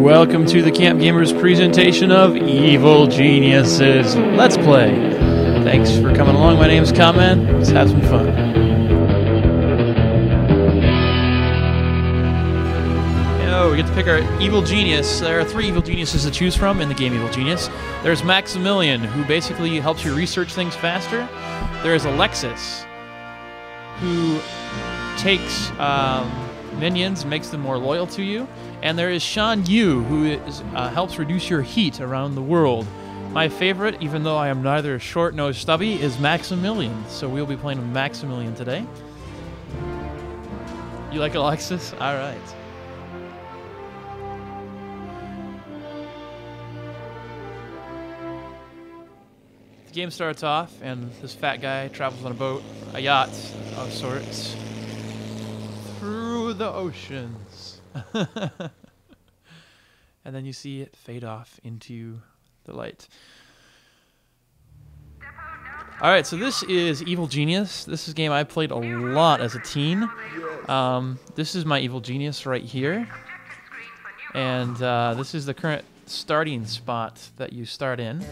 Welcome to the Camp Gamers presentation of Evil Geniuses. Let's play. Thanks for coming along. My name's Comment. Let's have some fun. We get to pick our evil genius. There are 3 evil geniuses to choose from in the game Evil Genius. There's Maximilian, who basically helps you research things faster. There's Alexis, who takes minions, makes them more loyal to you. And there is Shan Yu, who helps reduce your heat around the world. My favorite, even though I am neither short nor stubby, is Maximilian. So we'll be playing with Maximilian today. You like Alexis? All right. The game starts off, and this fat guy travels on a boat, a yacht of sorts, through the oceans. And then you see it fade off into the light. Alright, so this is Evil Genius. This is a game I played a lot as a teen. This is my Evil Genius right here. And this is the current starting spot that you start in.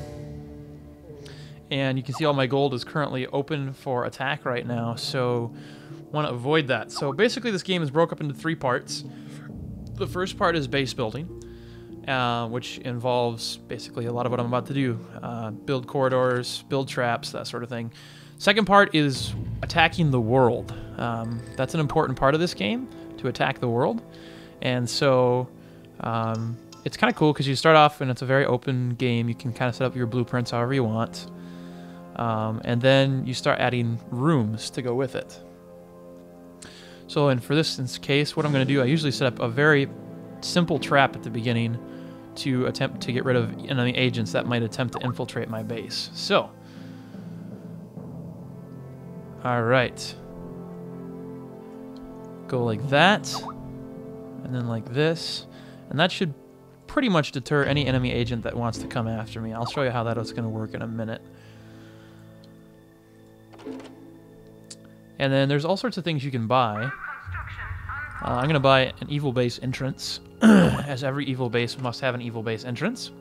And you can see all my gold is currently open for attack right now, so want to avoid that. So basically this game is broke up into 3 parts. The first part is base building, which involves basically a lot of what I'm about to do. Build corridors, build traps, that sort of thing. Second part is attacking the world. That's an important part of this game, to attack the world. And so it's kind of cool because you start off and it's a very open game. You can kind of set up your blueprints however you want. And then you start adding rooms to go with it. So, and for this case, what I'm going to do, I usually set up a very simple trap at the beginning to attempt to get rid of enemy agents that might attempt to infiltrate my base. So, alright. Go like that, and then like this, and that should pretty much deter any enemy agent that wants to come after me. I'll show you how that is going to work in a minute. And then there's all sorts of things you can buy. I'm going to buy an evil base entrance, as every evil base must have an evil base entrance.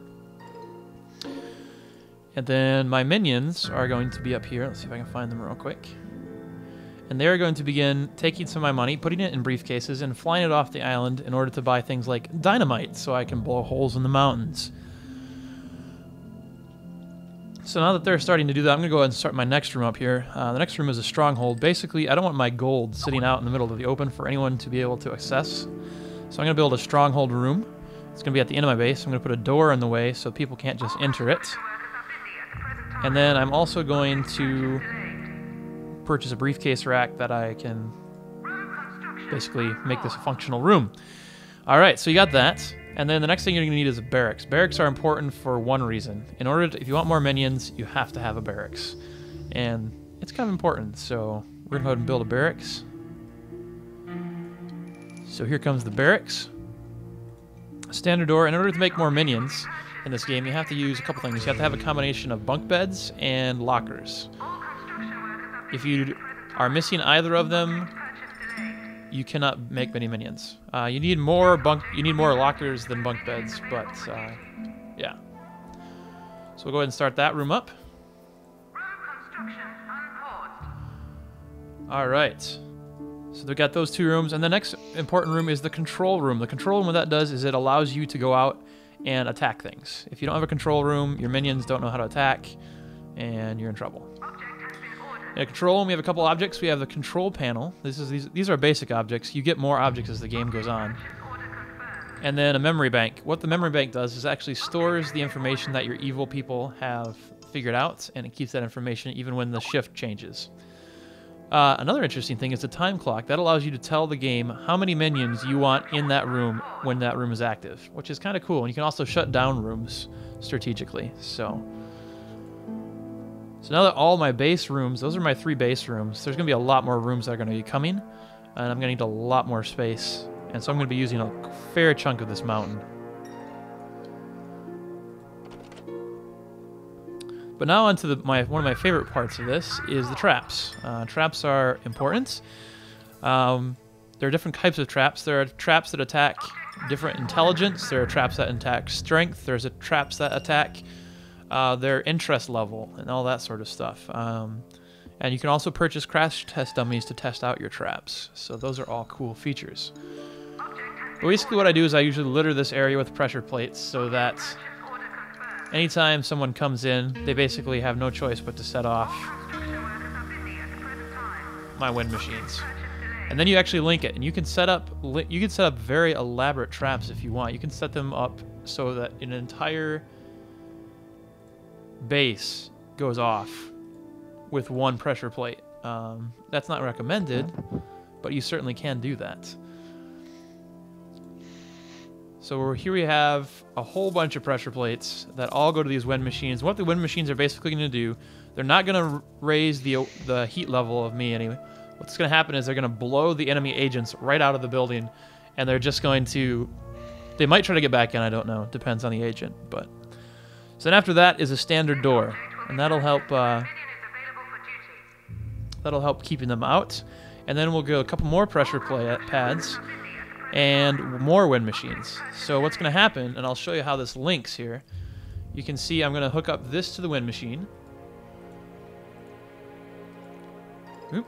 And then my minions are going to be up here. Let's see if I can find them real quick. And they're going to begin taking some of my money, putting it in briefcases, and flying it off the island in order to buy things like dynamite, so I can blow holes in the mountains. So now that they're starting to do that, I'm going to go ahead and start my next room up here. The next room is a stronghold. Basically, I don't want my gold sitting out in the middle of the open for anyone to be able to access. So I'm going to build a stronghold room. It's going to be at the end of my base. I'm going to put a door in the way so people can't just enter it. And then I'm also going to purchase a briefcase rack that I can basically make this a functional room. Alright, so you got that. And then the next thing you're going to need is a barracks. Barracks are important for one reason. In order to, if you want more minions, you have to have a barracks. And it's kind of important, so we're going to go ahead and build a barracks. So here comes the barracks. Standard door. In order to make more minions in this game, you have to use a couple things. You have to have a combination of bunk beds and lockers. If you are missing either of them, you cannot make many minions. You need more lockers than bunk beds, but yeah. So we'll go ahead and start that room up. All right. So they've got those 2 rooms, and the next important room is the control room. The control room, what that does is it allows you to go out and attack things. If you don't have a control room, your minions don't know how to attack, and you're in trouble. In a control room, we have a couple objects. We have the control panel. These are basic objects. You get more objects as the game goes on. And then a memory bank. What the memory bank does is actually stores the information that your evil people have figured out, and it keeps that information even when the shift changes. Another interesting thing is the time clock. That allows you to tell the game how many minions you want in that room when that room is active, which is kind of cool. And you can also shut down rooms strategically. So now that all my base rooms, those are my 3 base rooms, there's going to be a lot more rooms that are going to be coming, and I'm going to need a lot more space. And so I'm going to be using a fair chunk of this mountain. But now onto one of my favorite parts of this is the traps. Traps are important. There are different types of traps. There are traps that attack different intelligence. There are traps that attack strength. There's traps that attack their interest level and all that sort of stuff. And you can also purchase crash test dummies to test out your traps. So those are all cool features. But basically what I do is I usually litter this area with pressure plates so that anytime someone comes in, they basically have no choice but to set off my wind machines. And then you actually link it, and you can set up very elaborate traps if you want. You can set them up so that an entire base goes off with one pressure plate. That's not recommended, but you certainly can do that. So here we have a whole bunch of pressure plates that all go to these wind machines. What the wind machines are basically going to do, they're not going to raise the heat level of me anyway. What's going to happen is they're going to blow the enemy agents right out of the building, and they're just going to... They might try to get back in, I don't know. Depends on the agent. But so then after that is a standard door, and that'll help keeping them out. And then we'll go a couple more pressure pads and more wind machines. So what's going to happen, and I'll show you how this links here. You can see I'm going to hook up this to the wind machine. Oop.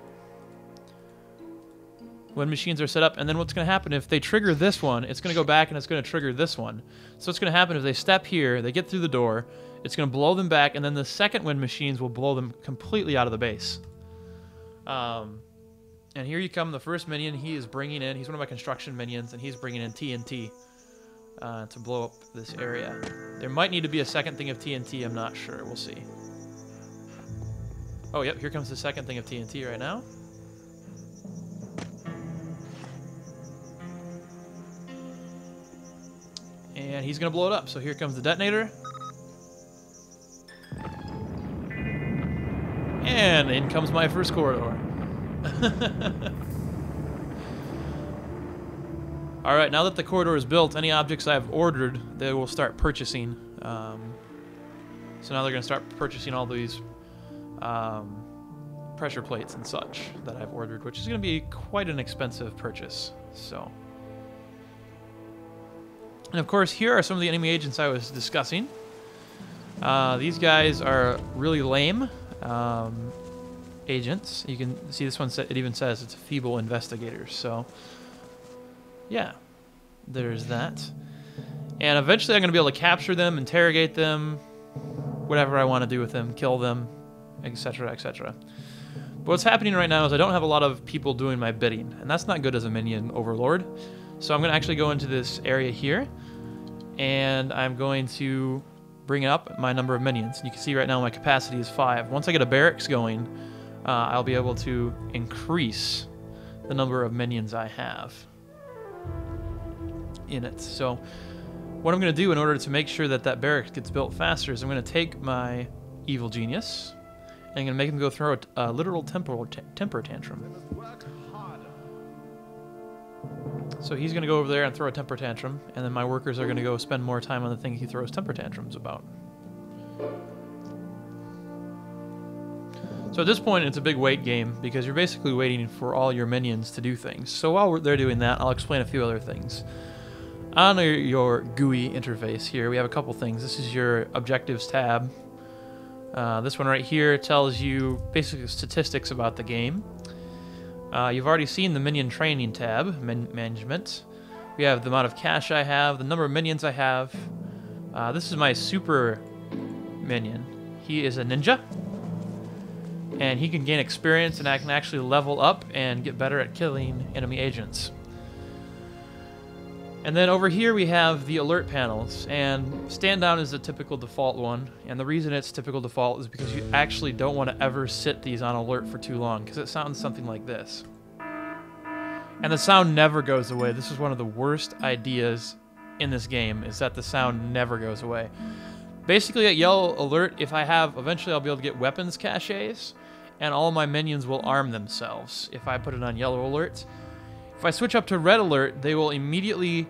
Wind machines are set up, and then what's going to happen if they trigger this one, it's going to go back and it's going to trigger this one. So what's going to happen if they step here, they get through the door, it's going to blow them back, and then the second wind machines will blow them completely out of the base. And here you come, the first minion. He is bringing in, he's one of my construction minions, and he's bringing in TNT to blow up this area. There might need to be a second thing of TNT, I'm not sure, we'll see. Oh, yep, here comes the second thing of TNT right now. And he's going to blow it up, so here comes the detonator. And in comes my first corridor. Alright, now that the corridor is built, any objects I've ordered, they will start purchasing. So now they're going to start purchasing all these pressure plates and such that I've ordered, which is going to be quite an expensive purchase. So, and of course, here are some of the enemy agents I was discussing. These guys are really lame. Agents. You can see this one, it even says it's feeble investigators. So, yeah, there's that. And eventually I'm going to be able to capture them, interrogate them, whatever I want to do with them, kill them, etc., etc. But what's happening right now is I don't have a lot of people doing my bidding, and that's not good as a minion overlord. So I'm going to actually go into this area here, and I'm going to bring up my number of minions. You can see right now my capacity is 5. Once I get a barracks going, I'll be able to increase the number of minions I have in it. So what I'm going to do in order to make sure that that barracks gets built faster is I'm going to take my evil genius and I'm going to make him go throw a literal temper tantrum. So he's going to go over there and throw a temper tantrum, and then my workers are going to go spend more time on the thing he throws temper tantrums about. So at this point, it's a big wait game, because you're basically waiting for all your minions to do things. So while they're doing that, I'll explain a few other things. On your GUI interface here, we have a couple things. This is your objectives tab. This one right here tells you basically statistics about the game. You've already seen the minion training tab, management. We have the amount of cash I have, the number of minions I have. This is my super minion. He is a ninja, and he can gain experience, and I can actually level up and get better at killing enemy agents. And then over here we have the alert panels, and stand down is the typical default one, and the reason it's typical default is because you actually don't want to ever sit these on alert for too long, because it sounds something like this. And the sound never goes away. This is one of the worst ideas in this game, is that the sound never goes away. Basically at yellow alert, if I have, eventually I'll be able to get weapons caches, and all my minions will arm themselves if I put it on yellow alert. If I switch up to red alert, they will immediately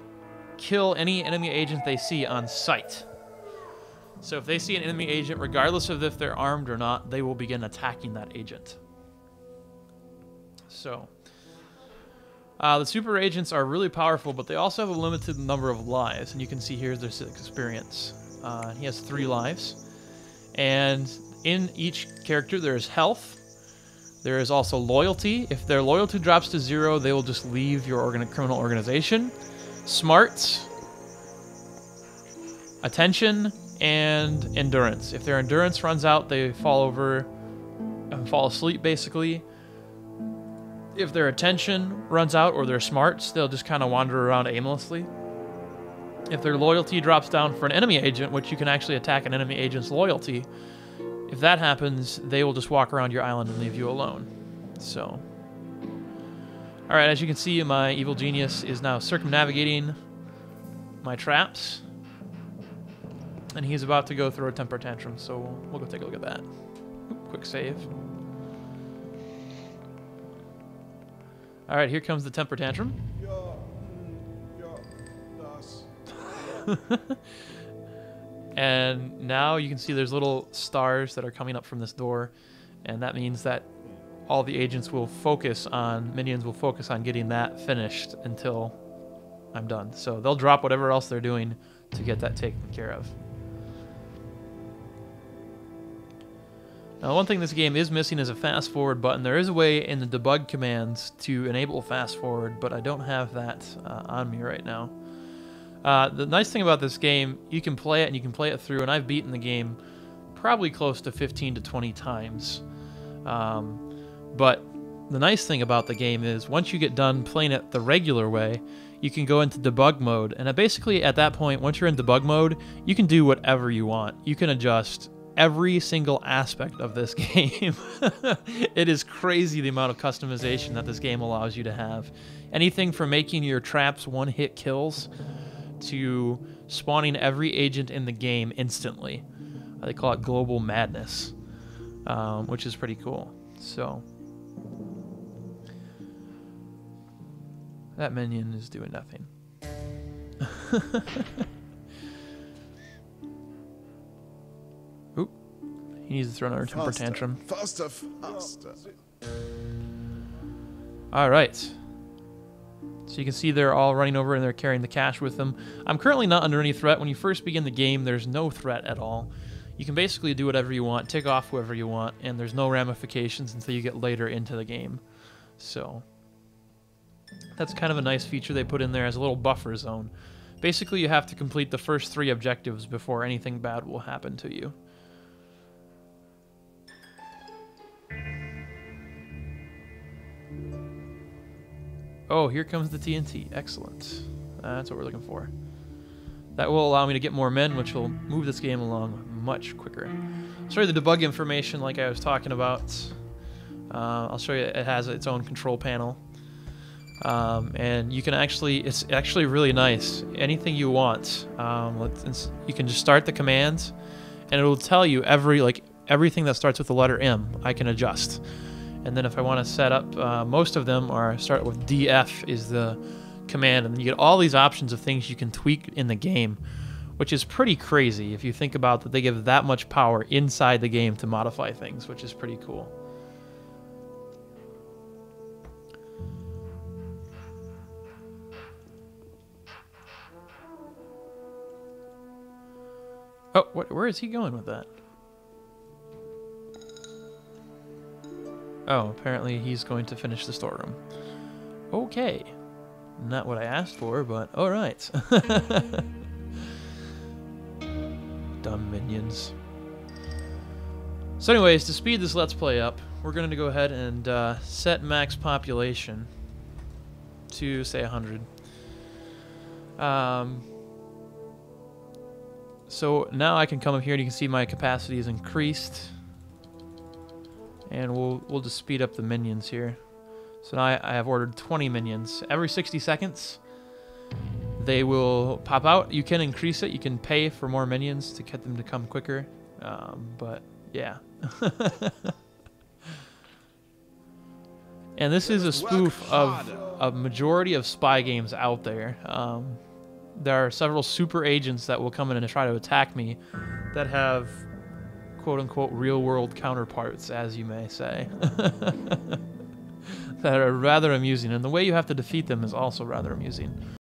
kill any enemy agent they see on sight. So if they see an enemy agent, regardless of if they're armed or not, they will begin attacking that agent. So, The super agents are really powerful, but they also have a limited number of lives, and you can see here's their experience. He has 3 lives, and in each character there is health. There is also loyalty. If their loyalty drops to 0, they will just leave your criminal organization. Smarts, attention, and endurance. If their endurance runs out, they fall over and fall asleep, basically. If their attention runs out or their smarts, they'll just kind of wander around aimlessly. If their loyalty drops down for an enemy agent, which you can actually attack an enemy agent's loyalty, if that happens, they will just walk around your island and leave you alone. So, alright, as you can see, my evil genius is now circumnavigating my traps. And he's about to go throw a temper tantrum, so we'll go take a look at that. Oop, quick save. Alright, here comes the temper tantrum. And now you can see there's little stars that are coming up from this door, and that means that all the agents will focus on, minions will focus on getting that finished until I'm done. So they'll drop whatever else they're doing to get that taken care of. Now, one thing this game is missing is a fast forward button. There is a way in the debug commands to enable fast forward, but I don't have that on me right now. The nice thing about this game, you can play it and you can play it through, and I've beaten the game probably close to 15 to 20 times. But the nice thing about the game is once you get done playing it the regular way, you can go into debug mode, and basically at that point, once you're in debug mode, you can do whatever you want. You can adjust every single aspect of this game. It is crazy the amount of customization that this game allows you to have. Anything from making your traps one-hit kills to spawning every agent in the game instantly. They call it global madness, which is pretty cool. So that minion is doing nothing. Oop. He needs to throw another temper tantrum. Faster, faster. Alright. So you can see they're all running over and they're carrying the cash with them. I'm currently not under any threat. When you first begin the game, there's no threat at all. You can basically do whatever you want, tick off whoever you want, and there's no ramifications until you get later into the game. So that's kind of a nice feature they put in there as a little buffer zone. Basically, you have to complete the first 3 objectives before anything bad will happen to you. Oh, here comes the TNT. Excellent. That's what we're looking for. That will allow me to get more men, which will move this game along much quicker. I'll show you the debug information like I was talking about. I'll show you it has its own control panel. And you can actually, it's actually really nice. Anything you want. You can just start the commands, and it will tell you everything that starts with the letter M, I can adjust. And then if I want to set up, most of them are start with DF is the command, and then you get all these options of things you can tweak in the game, which is pretty crazy if you think about that they give that much power inside the game to modify things, which is pretty cool. Oh, where is he going with that? Oh, apparently he's going to finish the storeroom. Okay. Not what I asked for, but alright. Dumb minions. So anyways, to speed this Let's Play up, we're going to go ahead and set max population to, say, 100. So now I can come up here and you can see my capacity is increased. And we'll just speed up the minions here. So now I have ordered 20 minions. Every 60 seconds, they will pop out. You can increase it. You can pay for more minions to get them to come quicker. But, yeah. And this is a spoof of a majority of spy games out there. There are several super agents that will come in and try to attack me that have quote-unquote real-world counterparts, as you may say. that are rather amusing, and the way you have to defeat them is also rather amusing.